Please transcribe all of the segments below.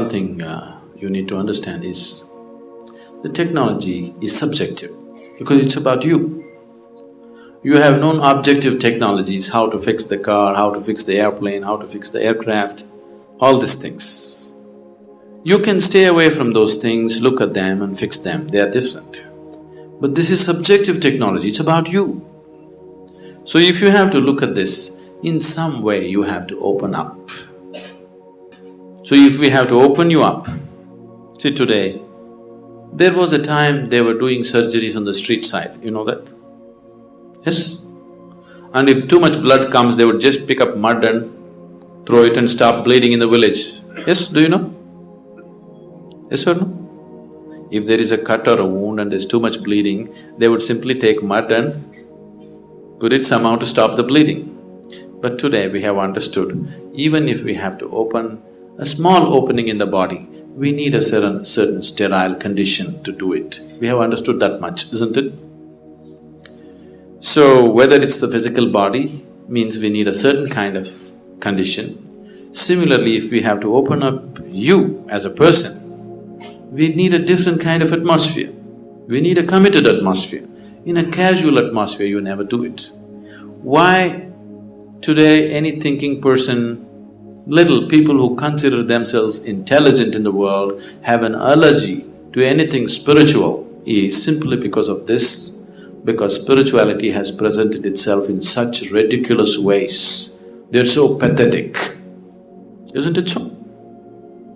One thing you need to understand is, the technology is subjective because it's about you. You have known objective technologies, how to fix the car, how to fix the airplane, how to fix the aircraft, all these things. You can stay away from those things, look at them and fix them, they are different. But this is subjective technology, it's about you. So if you have to look at this, in some way you have to open up. So if we have to open you up, see today, there was a time they were doing surgeries on the street side, you know that? Yes? And if too much blood comes, they would just pick up mud and throw it and stop bleeding in the village. Yes, do you know? Yes or no? If there is a cut or a wound and there's too much bleeding, they would simply take mud and put it somehow to stop the bleeding. But today we have understood, even if we have to open a small opening in the body, we need a certain sterile condition to do it. We have understood that much, isn't it? So, whether it's the physical body, means we need a certain kind of condition. Similarly, if we have to open up you as a person, we need a different kind of atmosphere. We need a committed atmosphere. In a casual atmosphere, you never do it. Why today any thinking person, little people who consider themselves intelligent in the world have an allergy to anything spiritual is simply because of this. Because spirituality has presented itself in such ridiculous ways. They're so pathetic, isn't it so?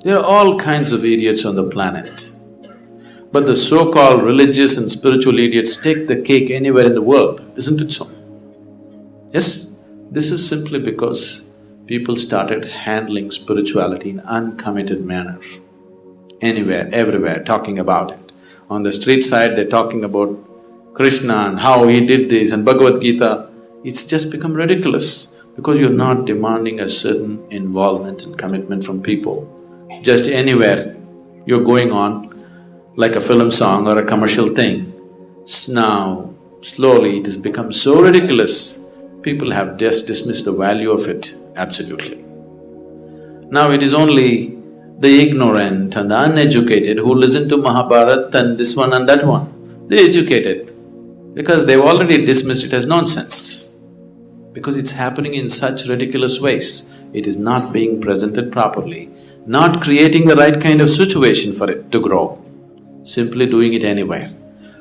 There are all kinds of idiots on the planet. But the so-called religious and spiritual idiots take the cake anywhere in the world, isn't it so? Yes, this is simply because people started handling spirituality in uncommitted manner. Anywhere, everywhere, talking about it. On the street side, they're talking about Krishna and how he did this and Bhagavad Gita. It's just become ridiculous because you're not demanding a certain involvement and commitment from people. Just anywhere you're going on like a film song or a commercial thing. Now, slowly it has become so ridiculous, people have just dismissed the value of it, absolutely. Now it is only the ignorant and the uneducated who listen to Mahabharata and this one and that one. They're educated because they've already dismissed it as nonsense. Because it's happening in such ridiculous ways, it is not being presented properly, not creating the right kind of situation for it to grow, simply doing it anywhere.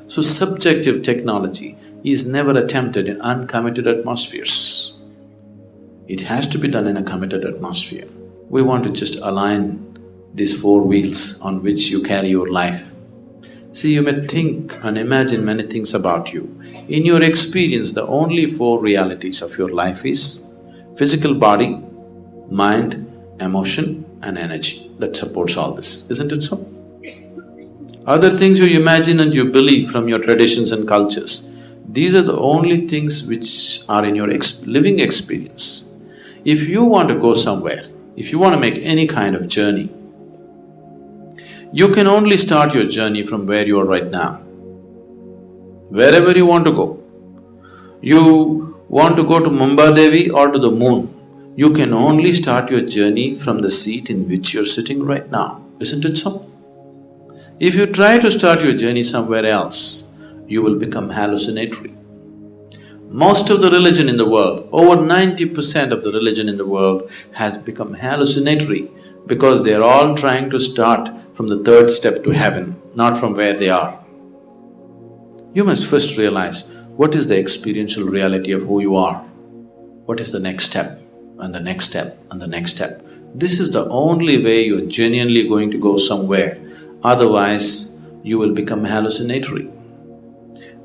So subjective technology is never attempted in uncommitted atmospheres. It has to be done in a committed atmosphere. We want to just align these four wheels on which you carry your life. See, you may think and imagine many things about you. In your experience, the only four realities of your life is physical body, mind, emotion and energy that supports all this, isn't it so? Other things you imagine and you believe from your traditions and cultures, these are the only things which are in your living experience. If you want to go somewhere, if you want to make any kind of journey, you can only start your journey from where you are right now. Wherever you want to go. You want to go to Mumbai or to the moon, you can only start your journey from the seat in which you're sitting right now, isn't it so? If you try to start your journey somewhere else, you will become hallucinatory. Most of the religion in the world, over 90% of the religion in the world has become hallucinatory because they're all trying to start from the third step to heaven, not from where they are. You must first realize what is the experiential reality of who you are. What is the next step and the next step and the next step. This is the only way you're genuinely going to go somewhere, otherwise you will become hallucinatory.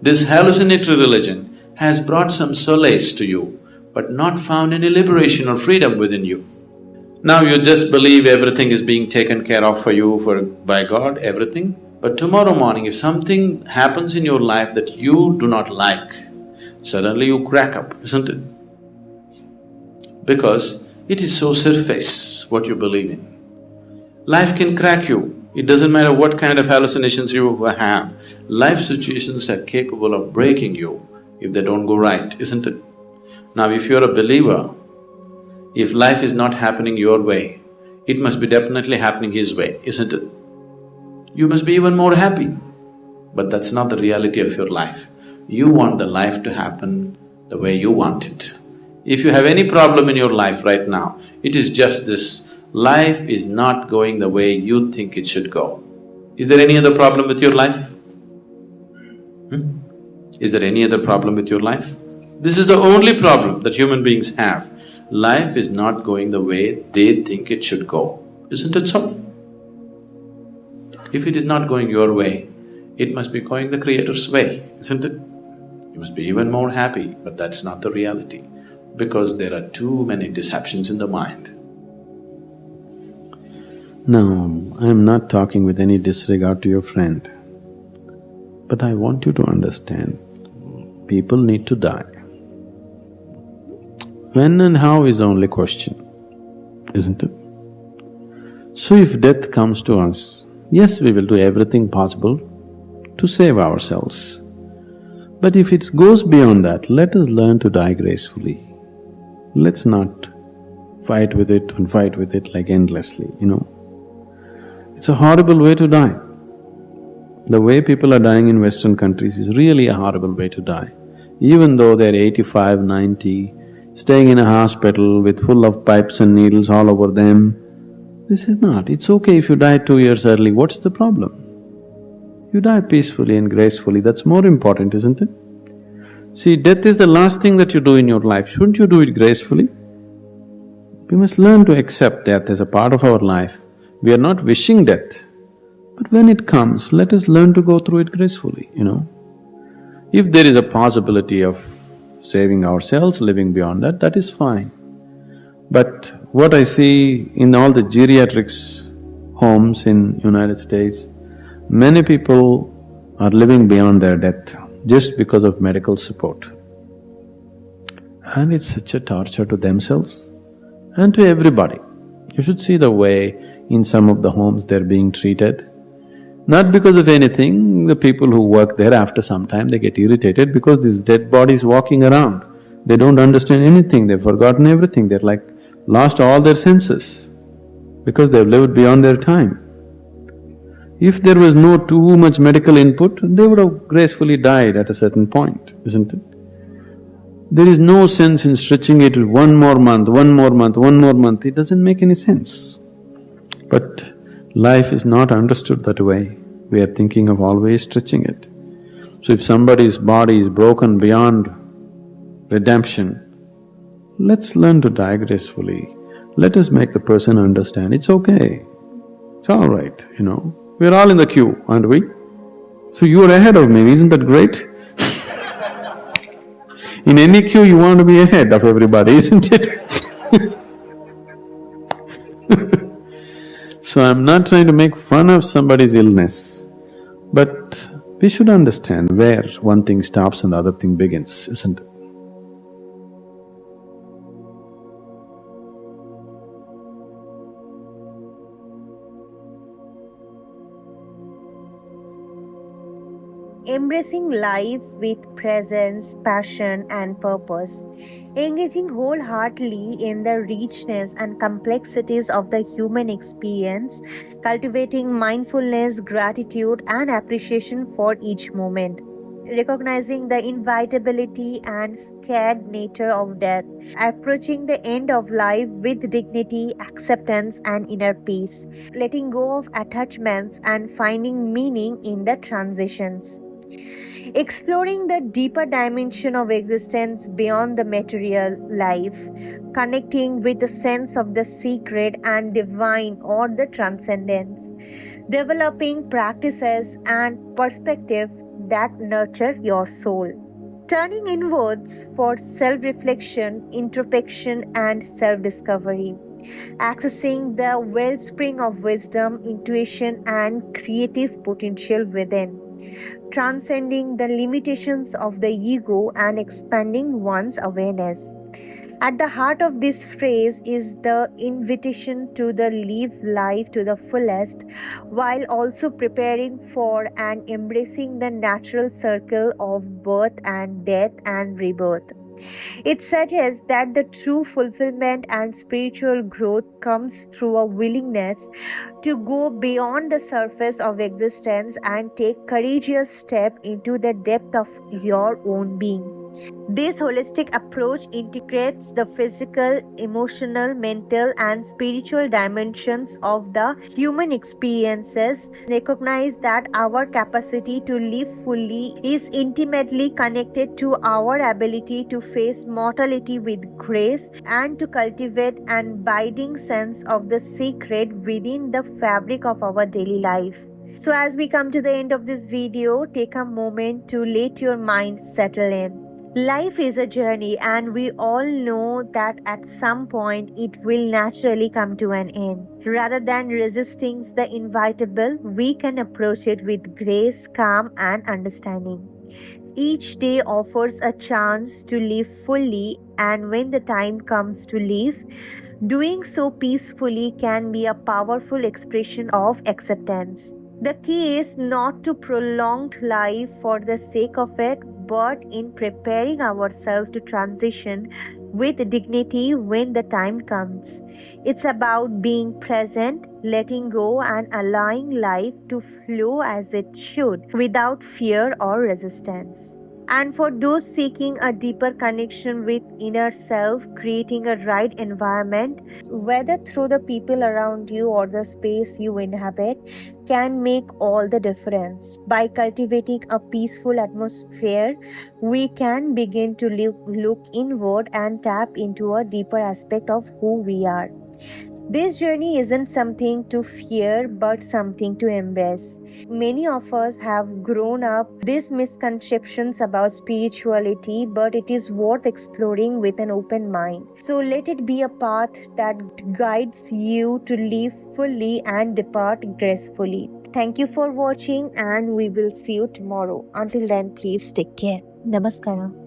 This hallucinatory religion has brought some solace to you, but not found any liberation or freedom within you. Now you just believe everything is being taken care of for you by God, everything. But tomorrow morning, if something happens in your life that you do not like, suddenly you crack up, isn't it? Because it is so surface what you believe in. Life can crack you. It doesn't matter what kind of hallucinations you have. Life situations are capable of breaking you if they don't go right, isn't it? Now if you're a believer, if life is not happening your way, it must be definitely happening his way, isn't it? You must be even more happy. But that's not the reality of your life. You want the life to happen the way you want it. If you have any problem in your life right now, it is just this: life is not going the way you think it should go. Is there any other problem with your life? Is there any other problem with your life? This is the only problem that human beings have. Life is not going the way they think it should go. Isn't it so? If it is not going your way, it must be going the Creator's way, isn't it? You must be even more happy, but that's not the reality, because there are too many deceptions in the mind. Now, I am not talking with any disregard to your friend, but I want you to understand, people need to die. When and how is the only question, isn't it? So if death comes to us, yes, we will do everything possible to save ourselves. But if it goes beyond that, let us learn to die gracefully. Let's not fight with it like endlessly, It's a horrible way to die. The way people are dying in Western countries is really a horrible way to die. Even though they're 85, 90, staying in a hospital with full of pipes and needles all over them, this is not… It's okay if you die 2 years early, what's the problem? You die peacefully and gracefully, that's more important, isn't it? See, death is the last thing that you do in your life, shouldn't you do it gracefully? We must learn to accept death as a part of our life. We are not wishing death, but when it comes, let us learn to go through it gracefully, If there is a possibility of saving ourselves, living beyond that, that is fine. But what I see in all the geriatrics homes in United States, many people are living beyond their death just because of medical support. And it's such a torture to themselves and to everybody. You should see the way in some of the homes they're being treated. Not because of anything, the people who work there after some time they get irritated because these dead bodies walking around. They don't understand anything, they've forgotten everything, they're like lost all their senses because they've lived beyond their time. If there was no too much medical input, they would have gracefully died at a certain point, isn't it? There is no sense in stretching it one more month, it doesn't make any sense. But life is not understood that way, we are thinking of always stretching it. So if somebody's body is broken beyond redemption, let's learn to die gracefully. Let us make the person understand, it's okay, it's all right, We're all in the queue, aren't we? So you're ahead of me, isn't that great? In any queue you want to be ahead of everybody, isn't it? So I'm not trying to make fun of somebody's illness, but we should understand where one thing stops and the other thing begins, isn't it? Embracing life with presence, passion, and purpose. Engaging wholeheartedly in the richness and complexities of the human experience, cultivating mindfulness, gratitude, and appreciation for each moment. Recognizing the inevitability and scared nature of death, approaching the end of life with dignity, acceptance, and inner peace, letting go of attachments and finding meaning in the transitions. Exploring the deeper dimension of existence beyond the material life, connecting with the sense of the secret and divine or the transcendence, developing practices and perspective that nurture your soul. Turning inwards for self reflection, introspection, and self discovery. Accessing the wellspring of wisdom, intuition, and creative potential within. Transcending the limitations of the ego and expanding one's awareness. At the heart of this phrase is the invitation to the live life to the fullest, while also preparing for and embracing the natural circle of birth and death and rebirth. It suggests that the true fulfillment and spiritual growth comes through a willingness to go beyond the surface of existence and take courageous step into the depth of your own being. This holistic approach integrates the physical, emotional, mental, and spiritual dimensions of the human experiences. Recognize that our capacity to live fully is intimately connected to our ability to face mortality with grace and to cultivate an abiding sense of the sacred within the fabric of our daily life. So, as we come to the end of this video, take a moment to let your mind settle in. Life is a journey, and we all know that at some point it will naturally come to an end. Rather than resisting the inevitable, we can approach it with grace, calm, and understanding. Each day offers a chance to live fully, and when the time comes to live, doing so peacefully can be a powerful expression of acceptance. The key is not to prolong life for the sake of it, but in preparing ourselves to transition with dignity when the time comes. It's about being present, letting go, and allowing life to flow as it should, without fear or resistance. And for those seeking a deeper connection with inner self, creating a right environment, whether through the people around you or the space you inhabit, can make all the difference. By cultivating a peaceful atmosphere, we can begin to look inward and tap into a deeper aspect of who we are. This journey isn't something to fear but something to embrace. Many of us have grown up these misconceptions about spirituality, but it is worth exploring with an open mind. So let it be a path that guides you to live fully and depart gracefully. Thank you for watching, and we will see you tomorrow. Until then, please take care. Namaskara.